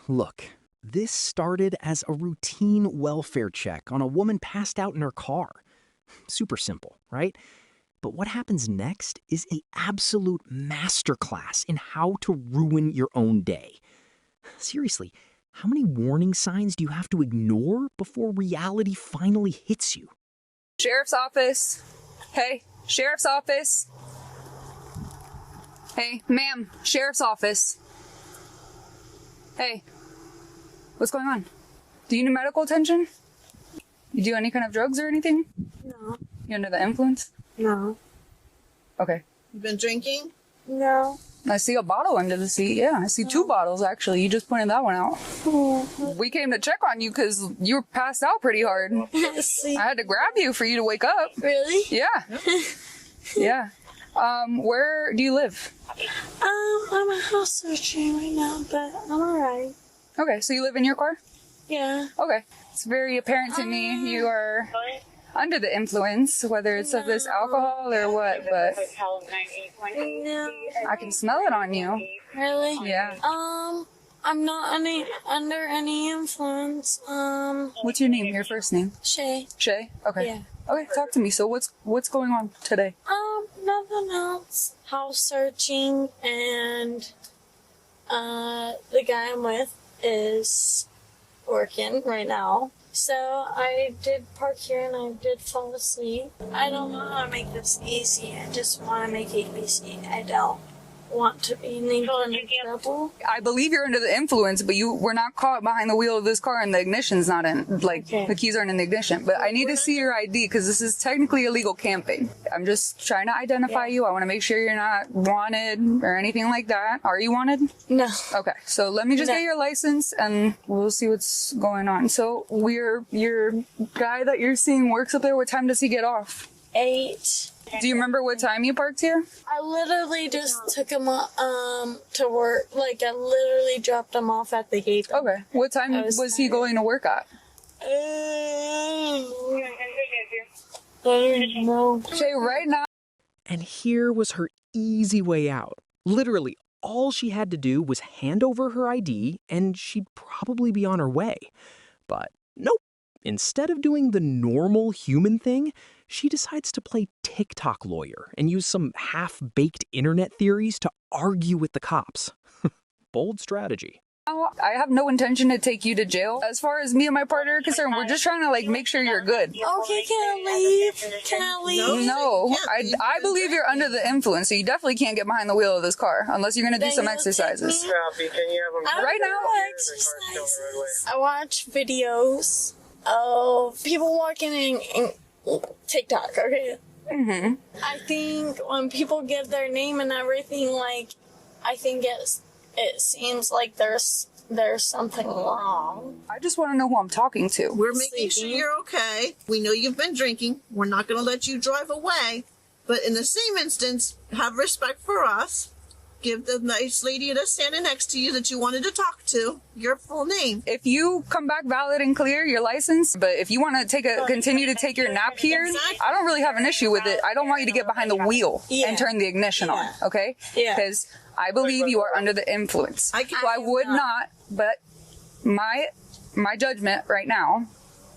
Look, this started as a routine welfare check on a woman passed out in her car. Super simple, right? But what happens next is an absolute masterclass in how to ruin your own day. Seriously, how many warning signs do you have to ignore before reality finally hits you? Sheriff's office. Hey, sheriff's office. Hey, ma'am, sheriff's office. Hey, what's going on? Do you need medical attention? You do any kind of drugs or anything? No. You under the influence? No. Okay. You been drinking? No. I see a bottle under the seat. Yeah, I see two bottles actually. You just pointed that one out. We came to check on you because you were passed out pretty hard. See. I had to grab you for you to wake up. Really? Yeah. Yeah. Where do you live? I'm a house searching right now, but I'm alright. Okay, so you live in your car? Yeah. Okay. It's very apparent to me you are under the influence, whether it's of this alcohol or what, but No. I can smell it on you. Really? Yeah. I'm not under any influence. What's your name? Your first name? Shay. Shay? Okay. Yeah. Okay, talk to me. So what's going on today? Nothing else. House searching, and the guy I'm with is working right now. So I did park here and I did fall asleep. I don't know how to make this easy. I just want to make it easy. I don't want to be in any trouble. I believe you're under the influence, but you were not caught behind the wheel of this car and the ignition's not in, like, Okay. the keys aren't in the ignition. But I need to see your ID because this is technically illegal camping. I'm just trying to identify you. I want to make sure you're not wanted or anything like that. Are you wanted? No. Okay, so let me just get your license and we'll see what's going on. So your guy that you're seeing works up there. What time does he get off? 8. Do you remember what time you parked here? I literally just took him to work. Like, I literally dropped him off at the gate. Okay. What time was he going to work at? No. Shay, right now. And here was her easy way out. Literally, all she had to do was hand over her ID and she'd probably be on her way. But nope. Instead of doing the normal human thing, she decides to play TikTok lawyer and use some half-baked internet theories to argue with the cops. Bold strategy. I have no intention to take you to jail. As far as me and my partner are concerned, we're just trying to like make sure you're good. Okay, can I leave? Can I leave? No, I believe you're under the influence, so you definitely can't get behind the wheel of this car unless you're gonna do some exercises. Right now, Exercises. I watch videos of people walking in TikTok. Okay. I think when people give their name and everything, like, I think it seems like there's something wrong. I just want to know who I'm talking to. We're making sure you're okay. We know you've been drinking. We're not going to let you drive away. But in the same instance, have respect for us. Give the nice lady that's standing next to you that you wanted to talk to your full name. If you come back valid and clear, your license, but if you want to continue to take your nap here, I don't really have an issue with it. I don't want you to get behind the wheel and turn the ignition on, okay? Yeah. Because I believe you are under the influence. So I would not, but my judgment right now,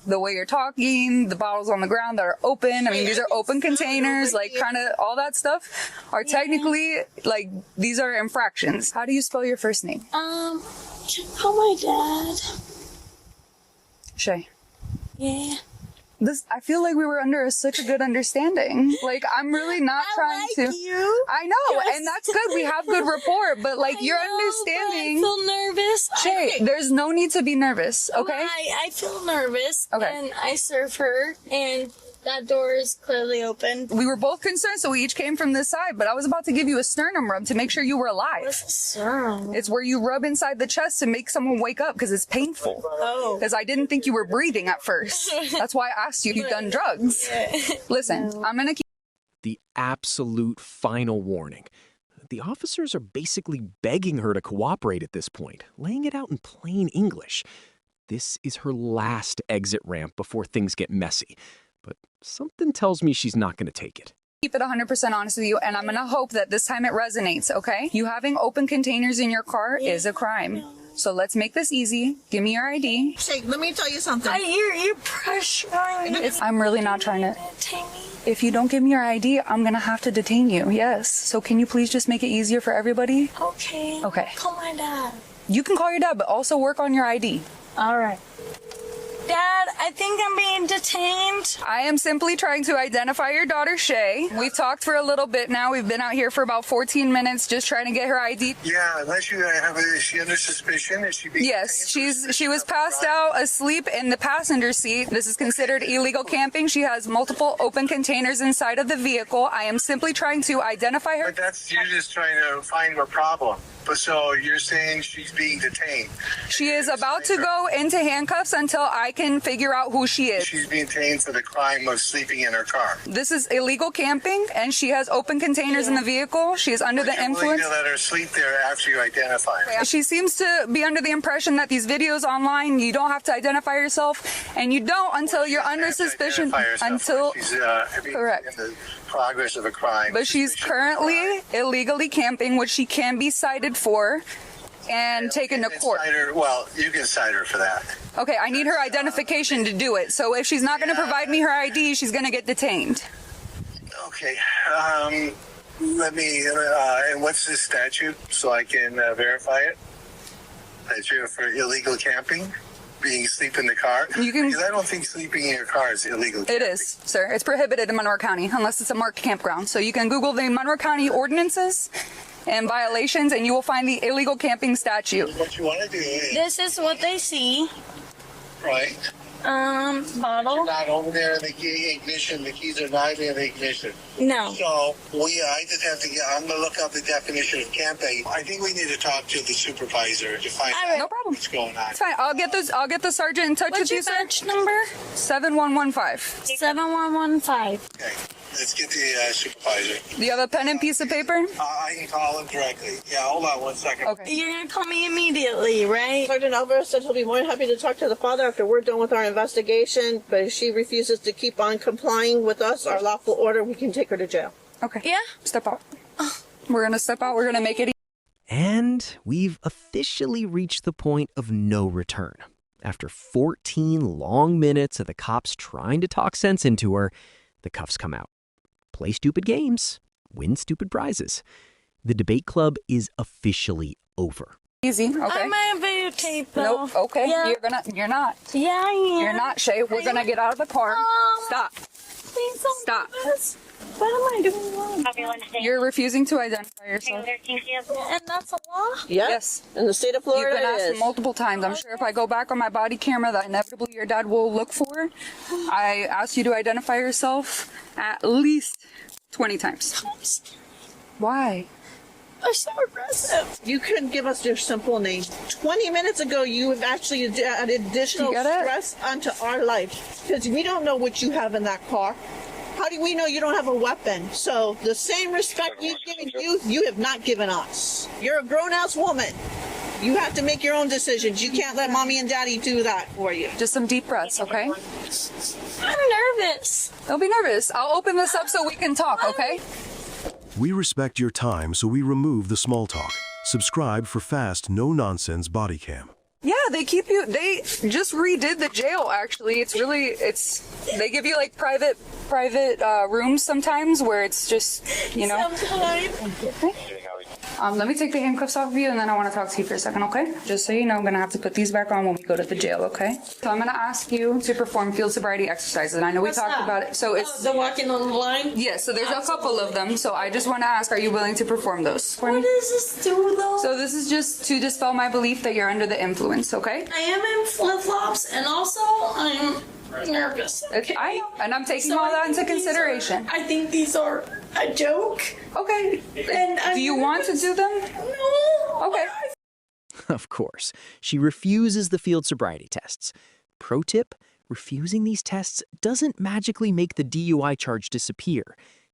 the way you're talking, the bottles on the ground that are open, I mean, these are open containers, like kind of all that stuff are technically, like, these are infractions. How do you spell your first name? Can you call my dad? Shay. Yeah. I feel like we were under such a good understanding. Like, I'm really not trying to. You. I know, and that's good. We have good rapport, but like, your understanding. I feel nervous. Shay, there's no need to be nervous, okay? I feel nervous. Okay. And I serve her, and that door is clearly open. We were both concerned, so we each came from this side, but I was about to give you a sternum rub to make sure you were alive. What's a serum? It's where you rub inside the chest to make someone wake up because it's painful. Oh. Because I didn't think you were breathing at first. That's why I asked you if you've done drugs. Listen, I'm going to keep. The absolute final warning. The officers are basically begging her to cooperate at this point, laying it out in plain English. This is her last exit ramp before things get messy. But something tells me she's not going to take it. Keep it 100% honest with you, and I'm going to hope that this time it resonates, okay? You having open containers in your car is a crime. So let's make this easy. Give me your ID. Shay, let me tell you something. You're pressuring me. I'm really not trying to. Detain me. If you don't give me your ID, I'm gonna have to detain you. Yes. So can you please just make it easier for everybody? Okay. Okay. Call my dad. You can call your dad, but also work on your ID. All right. Dad, I think I'm being detained. I am simply trying to identify your daughter, Shay. We've talked for a little bit now. We've been out here for about 14 minutes just trying to get her ID. Yeah, unless you have is she under suspicion? Is she being Yes, detained? she was passed out asleep in the passenger seat. This is considered illegal camping. She has multiple open containers inside of the vehicle. I am simply trying to identify her. But that's, you're just trying to find a problem. But so you're saying she's being detained. She is about to go into handcuffs until I can figure out who she is. She's being detained for the crime of sleeping in her car. This is illegal camping, and she has open containers in the vehicle. She is under the You're willing influence. to let her sleep there after you identify her. She seems to be under the impression that these videos online, you don't have to identify yourself, and you don't until you're She under doesn't have to suspicion. identify herself Until, she's being correct. in the progress of a crime. but she's Suspicion of a currently crime. illegally camping, which she can be cited for and taken to You can court. cite her- Well, you can cite her for that. Okay, I need her identification to do it. So if she's not going to provide me her ID, she's going to get detained. Okay. Let me. And what's this statute so I can verify it? That you're for illegal camping, being asleep in the car. You can- Because I don't think sleeping in your car is illegal. It is, sir. It's prohibited in Monroe County unless it's a marked campground. So you can Google the Monroe County ordinances and violations, and you will find the illegal camping statute. What you want to do is This is what they see. right. You're Bottle. not over there in the key ignition. The keys are not in the ignition. No. So I just have to get. I'm gonna look up the definition of camping. I think we need to talk to the supervisor to find All right. out No problem. what's going on. It's fine. I'll get the sergeant in touch What's with you, your sir. badge number? 7115. 7115. Okay. Let's get the supervisor. Do you have a pen and piece of paper? I can call him directly. Yeah, hold on 1 second. Okay. You're gonna call me immediately, right? Sergeant Alvarez said he'll be more than happy to talk to the father after we're done with our investigation, but if she refuses to keep on complying with us, our lawful order, we can take her to jail. Okay. Yeah. Step out. We're going to step out. We're going to make it. And we've officially reached the point of no return. After 14 long minutes of the cops trying to talk sense into her, the cuffs come out. Play stupid games, win stupid prizes. The debate club is officially over. Easy. Okay. I'm gonna videotape though. Nope. Okay. Yeah. You're not. Yeah, I am. You're not, Shay. We're going to get out of the car. Stop. Please don't Stop. do this. What am I doing wrong? You're refusing to identify yourself. And that's a law? Yes. In the state of You've Florida, been it asked is. multiple times. I'm sure if I go back on my body camera that inevitably your dad will look for. I asked you to identify yourself at least 20 times. Why? They're so aggressive. You couldn't give us your simple name. 20 minutes ago, you have actually added additional You get it? stress onto our life because we don't know what you have in that car. How do we know you don't have a weapon? So the same respect we've given you, you have not given us. You're a grown-ass woman. You have to make your own decisions. You can't let mommy and daddy do that for you. Just some deep breaths, okay? I'm nervous. Don't be nervous. I'll open this up so we can talk, okay? We respect your time, so we remove the small talk. Subscribe for fast, no-nonsense body cam. Yeah, they keep you. They just redid the jail. Actually, they give you like private rooms sometimes where it's just Sometimes. Let me take the handcuffs off of you, and then I want to talk to you for a second, okay? Just so you know, I'm gonna have to put these back on when we go to the jail, okay? So I'm gonna ask you to perform field sobriety exercises, and I know we What's talked that? about it. So it's The walking on the line? yeah. So there's a couple of them. So I just want to ask, are you willing to perform those for What me? does this do though? So this is just to dispel my belief that you're under the influence, okay? I am in flip-flops and also I'm nervous. Okay? I know, and I'm taking So all I that into think these consideration. I think these are a joke. Okay. And Do you want to do them? No. Okay. Of course, she refuses the field sobriety tests. Pro tip, refusing these tests doesn't magically make the DUI charge disappear.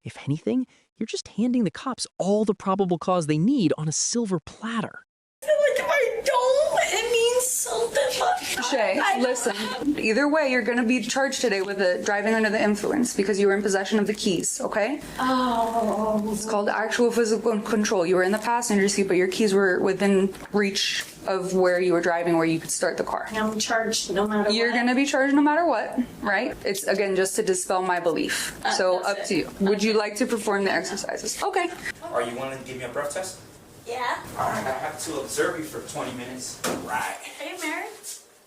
If anything, you're just handing the cops all the probable cause they need on a silver platter. I feel like if I don't, it means something. But Shay, I Listen, either way, you're going to be charged today with driving under the influence because you were in possession of the keys, okay? Oh. It's called actual physical control. You were in the passenger seat, but your keys were within reach of where you were driving, where you could start the car. I'm charged no matter what. You're going to be charged no matter what, right? It's, again, just to dispel my belief. So that's up to you. Would you like to perform the exercises? Okay. Are you willing to give me a breath test? Yeah. All right, I have to observe you for 20 minutes. Right. Are you married?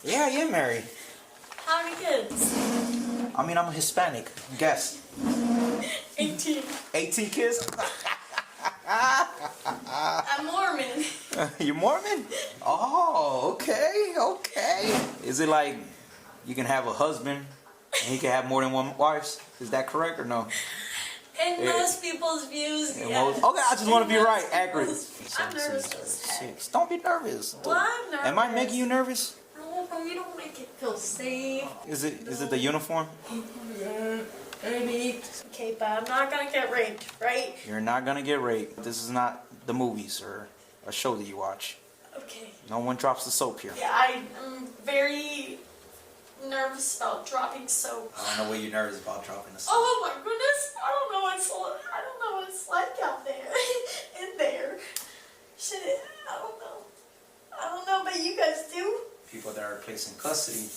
Yeah, I am married. How many kids? I mean, I'm a Hispanic. Guess. 18. 18 kids? I'm Mormon. You Mormon? Oh, okay. Is it like you can have a husband and he can have more than one wife? Is that correct or no? In most people's views, Okay, yes. I just want to be In right, most accurate. people's- I'm nervous as heck. Don't be nervous. Well, I'm nervous. Am I making you nervous? No, you don't make it feel safe. Is it the uniform? Maybe. Okay, but I'm not gonna get raped, right? You're not gonna get raped. This is not the movies or a show that you watch. Okay. No one drops the soap here. Yeah, I am very nervous about dropping soap. I don't know what you're nervous about dropping the soap. Oh my goodness! I don't know what it's like out there, in there. Shit, I don't know, but you guys do. People that are placed in custody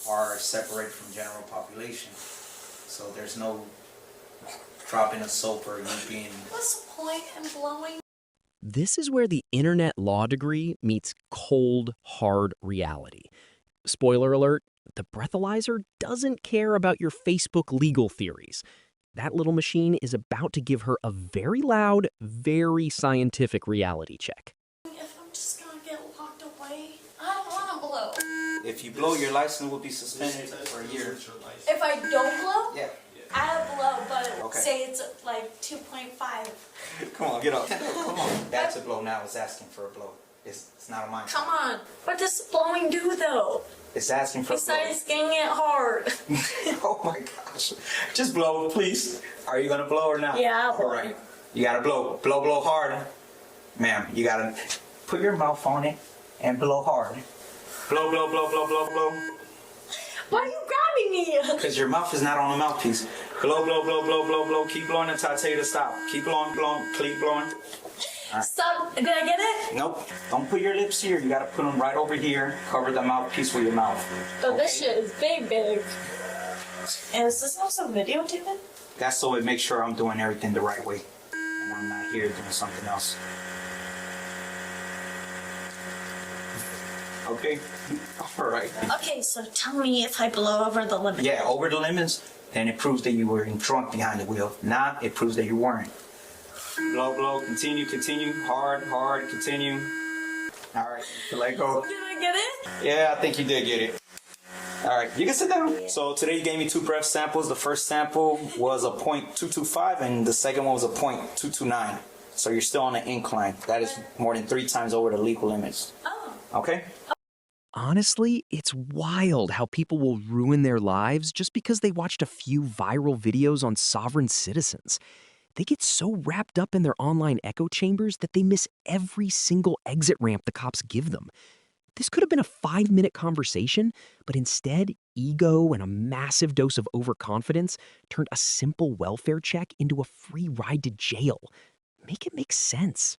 are separated from general population. So there's no dropping a soap or you being... What's the point in blowing? This is where the internet law degree meets cold, hard reality. Spoiler alert, the breathalyzer doesn't care about your Facebook legal theories. That little machine is about to give her a very loud, very scientific reality check. If I'm just gonna get locked away, I don't wanna blow. If you blow, your license will be suspended for a year. If I don't blow, Yeah. I blow, but Okay. say it's like 2.5. Come on, get up. Come on. That's a blow now. It's asking for a blow. It's not a mind. Come on. What does blowing do though? It's asking for a blow. Besides getting it hard. Oh my gosh. Just blow, please. Are you gonna blow or not? Yeah, I'll blow. All right. You gotta blow. Blow hard. Ma'am, you gotta put your mouth on it and blow hard. Blow. Why are you grabbing me? Because your mouth is not on the mouthpiece. Blow. Keep blowing until I tell you to stop. Keep blowing. Stop. Did I get it? Nope. Don't put your lips here. You gotta put them right over here. Cover the mouthpiece with your mouth. Oh, this shit is big. And is this also videotaping? That's so it makes sure I'm doing everything the right way. And I'm not here doing something else. Okay? Alright. Okay, so tell me if I blow over the limit. Yeah, over the limits, then it proves that you were drunk behind the wheel. Not, it proves that you weren't. Blow, continue. Hard, continue. Alright, let go. Did I get it? Yeah, I think you did get it. Alright, you can sit down. So today you gave me 2 breath samples. The first sample was a .225 and the second one was a .229. So you're still on the incline. That is more than 3 times over the legal limits. Oh. Okay? Honestly, it's wild how people will ruin their lives just because they watched a few viral videos on sovereign citizens. They get so wrapped up in their online echo chambers that they miss every single exit ramp the cops give them. This could have been a 5-minute conversation, but instead, ego and a massive dose of overconfidence turned a simple welfare check into a free ride to jail. Make it make sense.